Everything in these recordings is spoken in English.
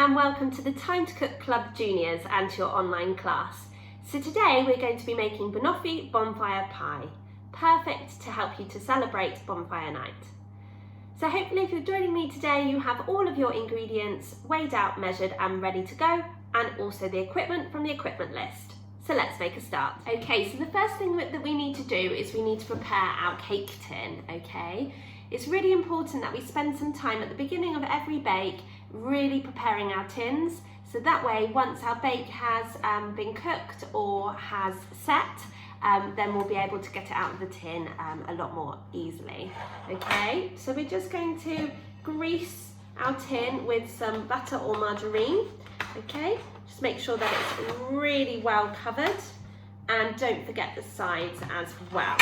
and welcome to the Time to Cook Club Juniors and to your online class. So today we're going to be making Banoffee bonfire pie, perfect to help you to celebrate bonfire night. So hopefully if you're joining me today you have all of your ingredients weighed out, measured and ready to go, and also the equipment from the equipment list. So let's make a start. Okay, so the first thing that we need to do is we need to prepare our cake tin, okay? It's really important that we spend some time at the beginning of every bake really preparing our tins, so that way once our bake has been cooked or has set, then we'll be able to get it out of the tin a lot more easily. Okay, so we're just going to grease our tin with some butter or margarine. Okay, just make sure that it's really well covered, and don't forget the sides as well.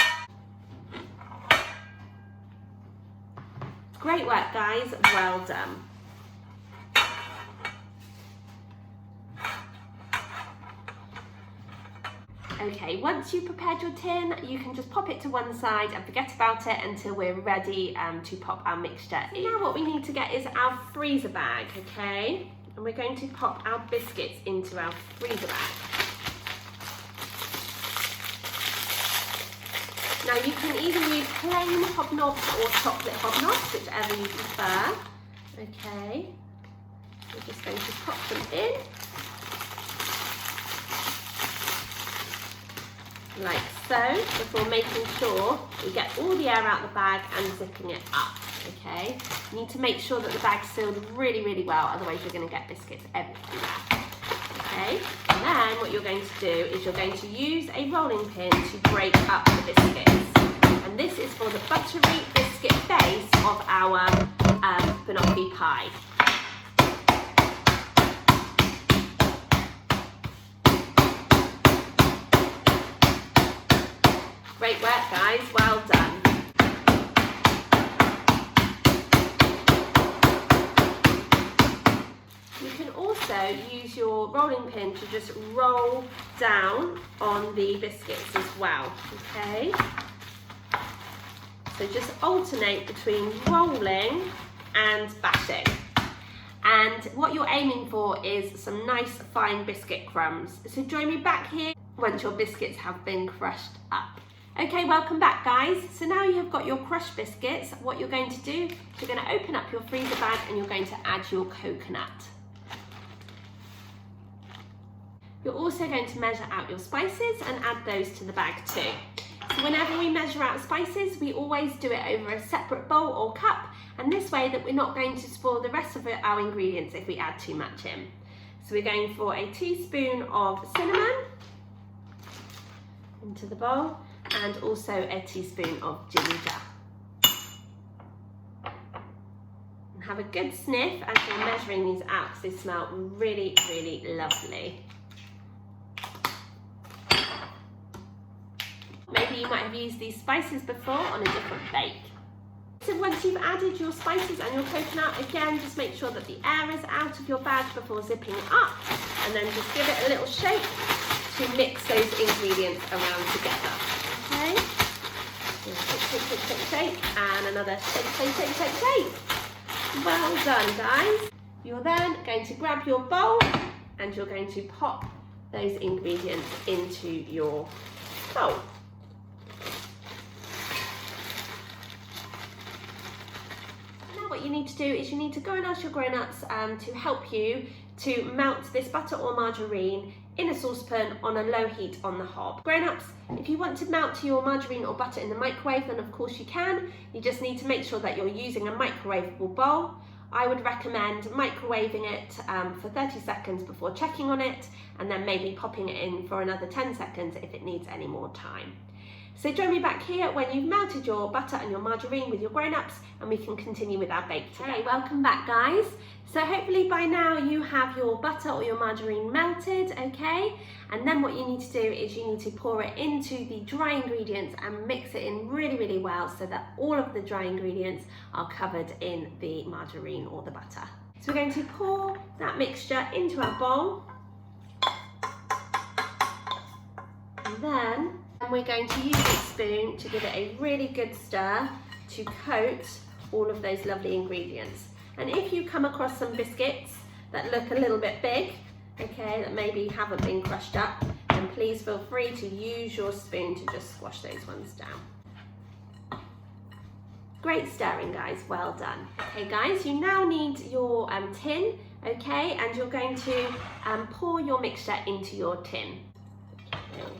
Great work guys, well done. Okay, once you've prepared your tin, you can just pop it to one side and forget about it until we're ready to pop our mixture in. Now what we need to get is our freezer bag, okay? And we're going to pop our biscuits into our freezer bag. Now you can either use plain hobnobs or chocolate hobnobs, whichever you prefer. Okay, we're just going to pop them in, like so, before making sure we get all the air out of the bag and zipping it up, okay? You need to make sure that the bag's sealed really, really well, otherwise you're going to get biscuits everywhere. Okay, and then what you're going to do is you're going to use a rolling pin to break up the biscuits. And this is for the buttery biscuit base of our Banoffee pie. Great work guys, well done. You can also use your rolling pin to just roll down on the biscuits as well, okay? So just alternate between rolling and bashing. And what you're aiming for is some nice fine biscuit crumbs. So join me back here once your biscuits have been crushed up. Okay, welcome back guys. So now you have got your crushed biscuits, what you're going to do is you're going to open up your freezer bag and you're going to add your coconut. You're also going to measure out your spices and add those to the bag too. So whenever we measure out spices, we always do it over a separate bowl or cup, and this way that we're not going to spoil the rest of our ingredients if we add too much in. So we're going for a teaspoon of cinnamon into the bowl, and also a teaspoon of ginger. And have a good sniff as you're measuring these out because they smell really, really lovely. Maybe you might have used these spices before on a different bake. So once you've added your spices and your coconut, again, just make sure that the air is out of your bag before zipping it up, and then just give it a little shake to mix those ingredients around together. Okay? Shake, shake, shake, shake, and another shake, shake, shake, shake, shake. Well done, guys. You're then going to grab your bowl and you're going to pop those ingredients into your bowl. What you need to do is you need to go and ask your grown-ups to help you to melt this butter or margarine in a saucepan on a low heat on the hob. Grown-ups, if you want to melt your margarine or butter in the microwave, then of course you can. You just need to make sure that you're using a microwavable bowl. I would recommend microwaving it for 30 seconds before checking on it, and then maybe popping it in for another 10 seconds if it needs any more time. So join me back here when you've melted your butter and your margarine with your grown-ups, and we can continue with our bake today. Okay, welcome back guys. So hopefully by now you have your butter or your margarine melted, okay? And then what you need to do is you need to pour it into the dry ingredients and mix it in really, really well so that all of the dry ingredients are covered in the margarine or the butter. So we're going to pour that mixture into our bowl. And then we're going to use a spoon to give it a really good stir to coat all of those lovely ingredients. And if you come across some biscuits that look a little bit big, okay, that maybe haven't been crushed up, then please feel free to use your spoon to just squash those ones down. Great stirring, guys, well done. Okay guys, you now need your tin, okay, and you're going to pour your mixture into your tin. Okay.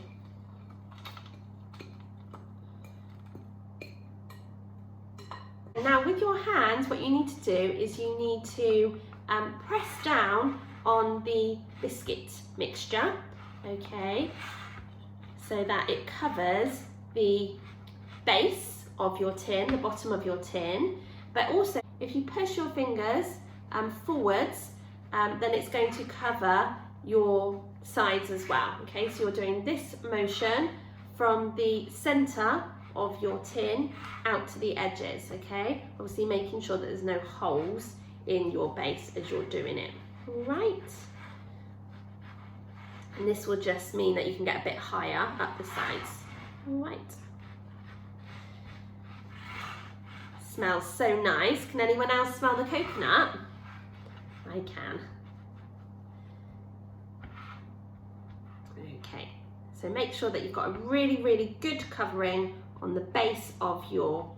Now with your hands, what you need to do is you need to press down on the biscuit mixture, okay, so that it covers the base of your tin, the bottom of your tin, but also if you push your fingers forwards, then it's going to cover your sides as well, okay, so you're doing this motion from the center of your tin out to the edges, okay, obviously making sure that there's no holes in your base as you're doing it. All right, and this will just mean that you can get a bit higher up the sides. All right, smells so nice. Can anyone else smell the coconut? I can. Okay, so make sure that you've got a really good covering on the base of your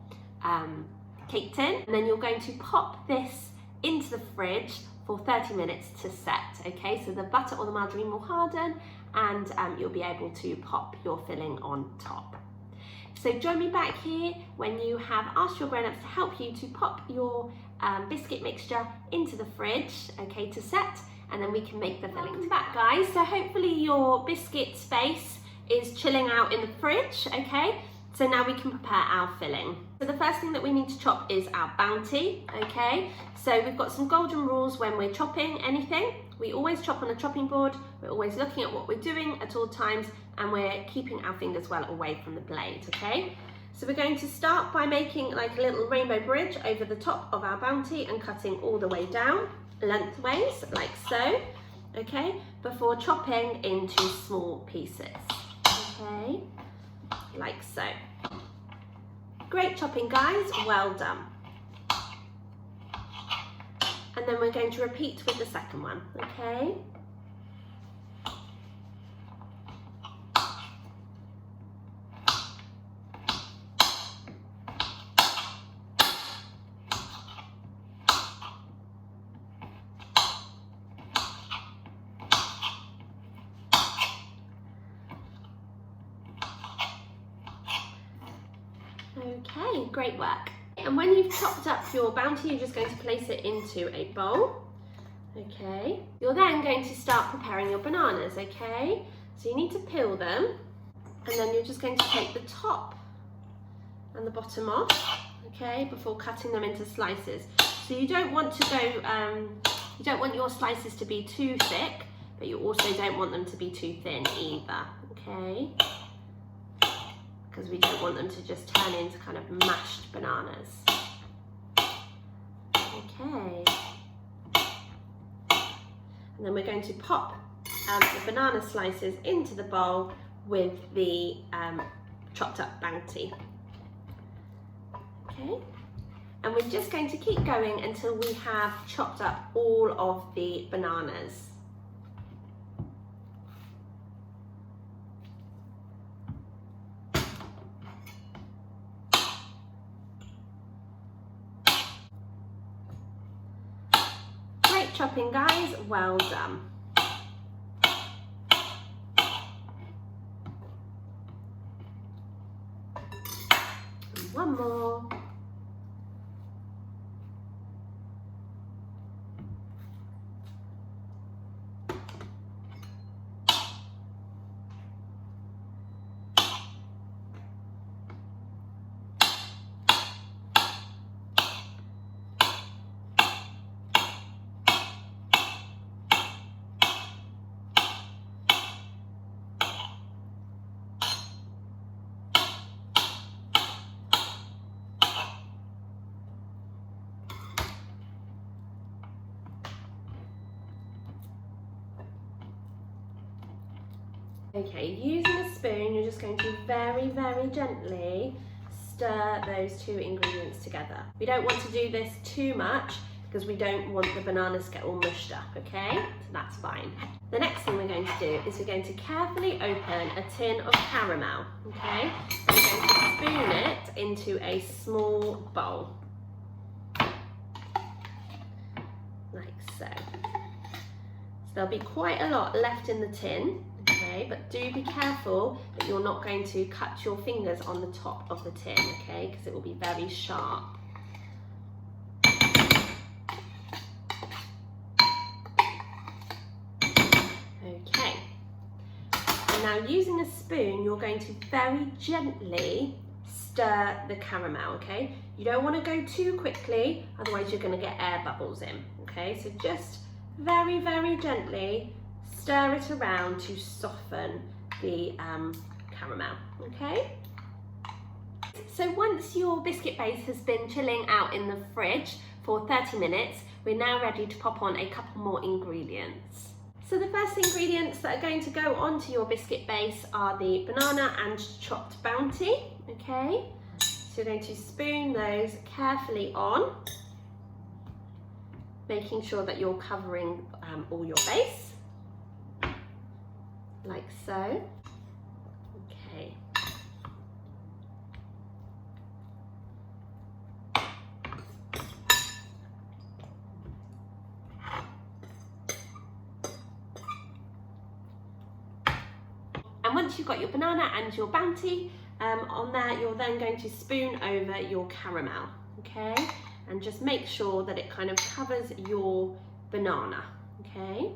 cake tin, and then you're going to pop this into the fridge for 30 minutes to set, okay, so the butter or the margarine will harden and you'll be able to pop your filling on top. So join me back here when you have asked your grown-ups to help you to pop your biscuit mixture into the fridge, okay, to set, and then we can make the filling. Welcome back, guys. So hopefully your biscuit base is chilling out in the fridge, okay, so now we can prepare our filling. So the first thing that we need to chop is our bounty, okay? So we've got some golden rules when we're chopping anything. We always chop on a chopping board, we're always looking at what we're doing at all times, and we're keeping our fingers well away from the blade, okay? So we're going to start by making like a little rainbow bridge over the top of our bounty and cutting all the way down, lengthways, like so, okay? Before chopping into small pieces, okay? Like so. Great chopping, guys, well done. And then we're going to repeat with the second one, okay? Okay, great work. And when you've chopped up your bounty, you're just going to place it into a bowl, okay? You're then going to start preparing your bananas, okay? So you need to peel them, and then you're just going to take the top and the bottom off, okay, before cutting them into slices. So you don't want to go, you don't want your slices to be too thick, but you also don't want them to be too thin either, okay? Because we don't want them to just turn into kind of mashed bananas. Okay. And then we're going to pop the banana slices into the bowl with the chopped up bounty. Okay. And we're just going to keep going until we have chopped up all of the bananas. Chopping, guys, well done. And one more. Okay, using a spoon, you're just going to very gently stir those two ingredients together. We don't want to do this too much because we don't want the bananas to get all mushed up, okay? So that's fine. The next thing we're going to do is we're going to carefully open a tin of caramel, okay? And we're going to spoon it into a small bowl, like so. So there'll be quite a lot left in the tin, okay? But do be careful that you're not going to cut your fingers on the top of the tin, okay? Because it will be very sharp. Okay, and now using a spoon, you're going to very gently stir the caramel, okay? You don't want to go too quickly, otherwise you're going to get air bubbles in, okay? So just very, very gently stir it around to soften the caramel, okay? So once your biscuit base has been chilling out in the fridge for 30 minutes, we're now ready to pop on a couple more ingredients. So the first ingredients that are going to go onto your biscuit base are the banana and chopped Bounty, okay? So you're going to spoon those carefully on, making sure that you're covering all your base, like so. Okay. And once you've got your banana and your Bounty on there, you're then going to spoon over your caramel, okay? And just make sure that it kind of covers your banana, okay?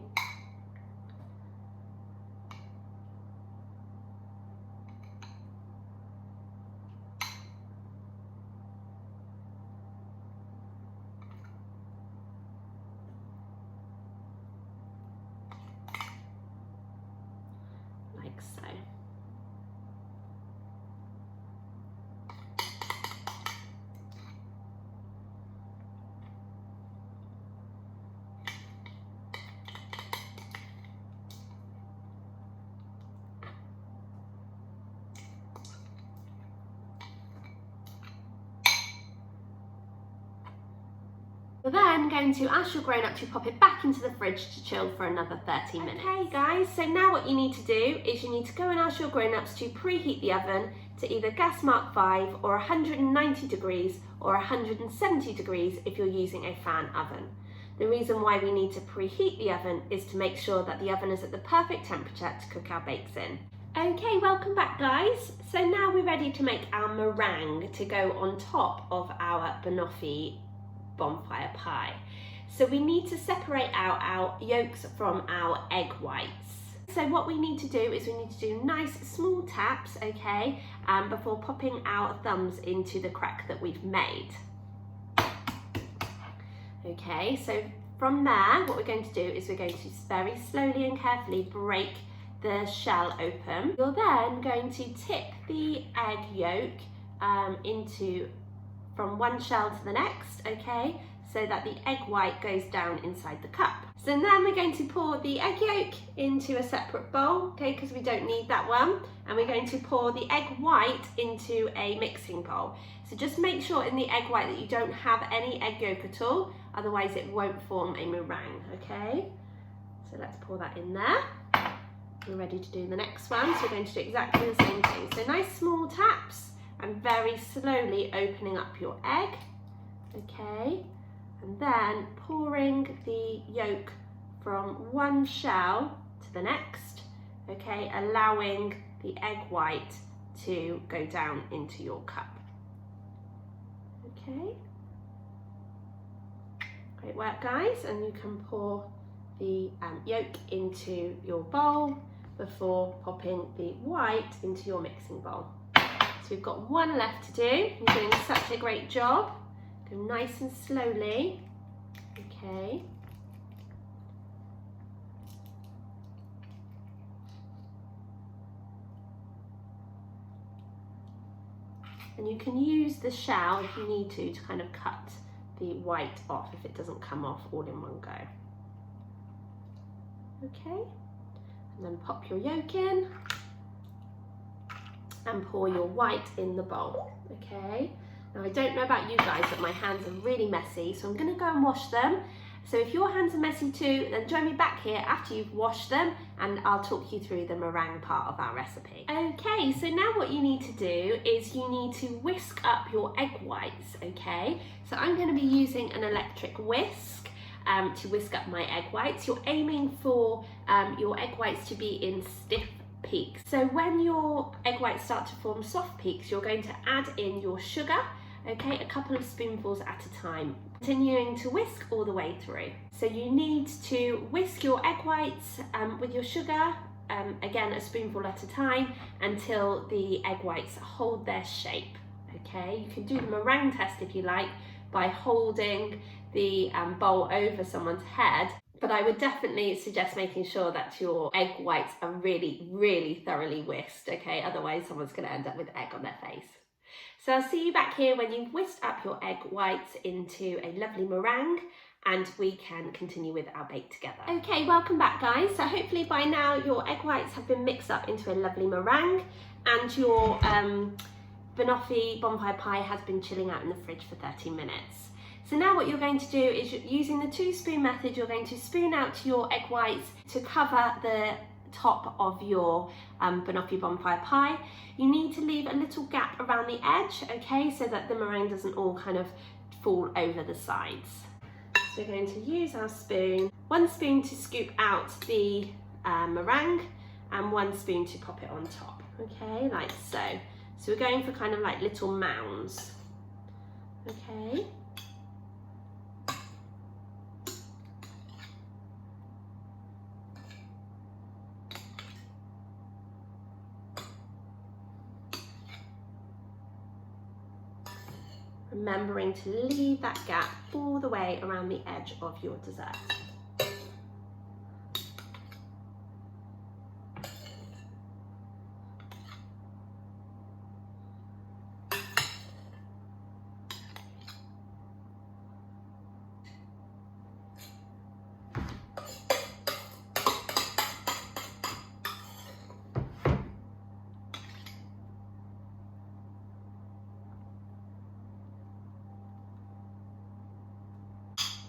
Like so. We're then going to ask your grown-up to pop it back into the fridge to chill for another 30 minutes. Okay guys, so now what you need to do is you need to go and ask your grown-ups to preheat the oven to either gas mark 5 or 190 degrees or 170 degrees if you're using a fan oven. The reason why we need to preheat the oven is to make sure that the oven is at the perfect temperature to cook our bakes in. Okay, welcome back guys. So now we're ready to make our meringue to go on top of our Banoffee bonfire pie. So we need to separate out our yolks from our egg whites. So what we need to do is we need to do nice small taps, okay, before popping our thumbs into the crack that we've made. Okay, so from there, what we're going to do is we're going to very slowly and carefully break the shell open. You're then going to tip the egg yolk from one shell to the next, okay, so that the egg white goes down inside the cup. So then we're going to pour the egg yolk into a separate bowl, okay, because we don't need that one, and we're going to pour the egg white into a mixing bowl. So just make sure in the egg white that you don't have any egg yolk at all, otherwise it won't form a meringue, okay? So let's pour that in there. We're ready to do the next one, so we're going to do exactly the same thing. So nice small taps, and very slowly opening up your egg, okay, and then pouring the yolk from one shell to the next, okay, allowing the egg white to go down into your cup, okay. Great work guys, and you can pour the yolk into your bowl before popping the white into your mixing bowl. So we've got one left to do. You're doing such a great job. Go nice and slowly. Okay. And you can use the shell if you need to kind of cut the white off if it doesn't come off all in one go. Okay. And then pop your yolk in and pour your white in the bowl, okay? Now I don't know about you guys, but my hands are really messy, so I'm going to go and wash them. So if your hands are messy too, then join me back here after you've washed them and I'll talk you through the meringue part of our recipe. Okay, so now what you need to do is you need to whisk up your egg whites, okay? So I'm going to be using an electric whisk to whisk up my egg whites. You're aiming for your egg whites to be in stiff peaks. So when your egg whites start to form soft peaks, you're going to add in your sugar, okay, a couple of spoonfuls at a time, continuing to whisk all the way through. So you need to whisk your egg whites with your sugar, again a spoonful at a time, until the egg whites hold their shape, okay? You can do the meringue test if you like by holding the bowl over someone's head, but I would definitely suggest making sure that your egg whites are really, really thoroughly whisked, okay? Otherwise someone's going to end up with egg on their face. So I'll see you back here when you've whisked up your egg whites into a lovely meringue and we can continue with our bake together. Okay, welcome back guys. So hopefully by now your egg whites have been mixed up into a lovely meringue and your Banoffee bonfire pie has been chilling out in the fridge for 30 minutes. So now what you're going to do is, using the 2-spoon method, you're going to spoon out your egg whites to cover the top of your Banoffee bonfire pie. You need to leave a little gap around the edge, okay, so that the meringue doesn't all kind of fall over the sides. So we're going to use our spoon, 1 spoon to scoop out the meringue and 1 spoon to pop it on top, okay, like so. So we're going for kind of like little mounds, okay. Remembering to leave that gap all the way around the edge of your dessert.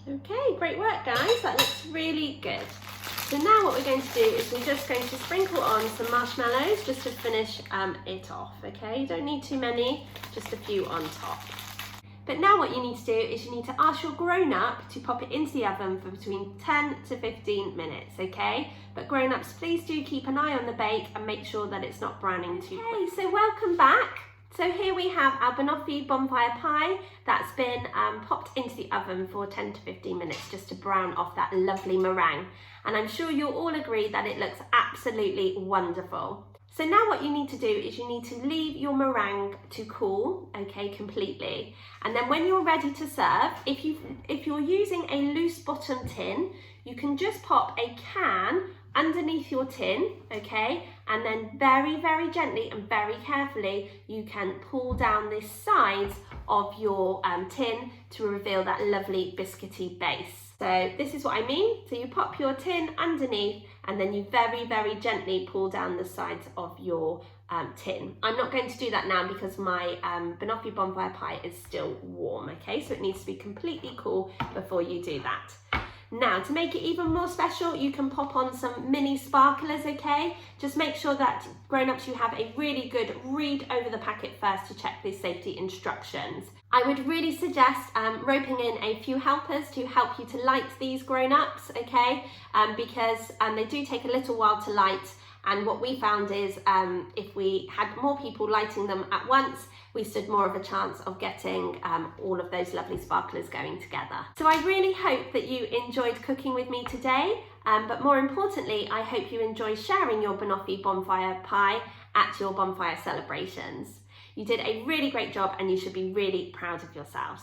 Okay, great work guys, that looks really good. So now what we're going to do is we're just going to sprinkle on some marshmallows just to finish it off, okay? You don't need too many, just a few on top. But now what you need to do is you need to ask your grown-up to pop it into the oven for between 10 to 15 minutes, okay? But grown-ups, please do keep an eye on the bake and make sure that it's not browning too quick. So welcome back. So here we have our Banoffee bonfire pie that's been popped into the oven for 10 to 15 minutes just to brown off that lovely meringue. And I'm sure you'll all agree that it looks absolutely wonderful. So now what you need to do is you need to leave your meringue to cool, okay, completely. And then when you're ready to serve, if you're using a loose bottom tin, you can just pop a can underneath your tin, okay, and then very, very gently and very carefully you can pull down the sides of your tin to reveal that lovely biscuity base. So this is what I mean. So you pop your tin underneath and then you very, very gently pull down the sides of your tin. I'm not going to do that now because my Banoffee bonfire pie is still warm, okay, so it needs to be completely cool before you do that. Now, to make it even more special, you can pop on some mini sparklers, okay? Just make sure that, grown-ups, you have a really good read over the packet first to check the safety instructions. I would really suggest roping in a few helpers to help you to light these grown-ups, okay? Because they do take a little while to light, and what we found is if we had more people lighting them at once, we stood more of a chance of getting all of those lovely sparklers going together. So I really hope that you enjoyed cooking with me today, but more importantly, I hope you enjoy sharing your Banoffee bonfire pie at your bonfire celebrations. You did a really great job and you should be really proud of yourselves.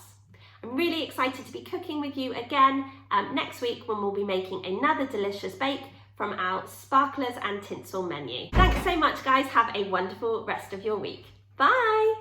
I'm really excited to be cooking with you again next week when we'll be making another delicious bake from our sparklers and tinsel menu. Thanks so much guys, have a wonderful rest of your week. Bye!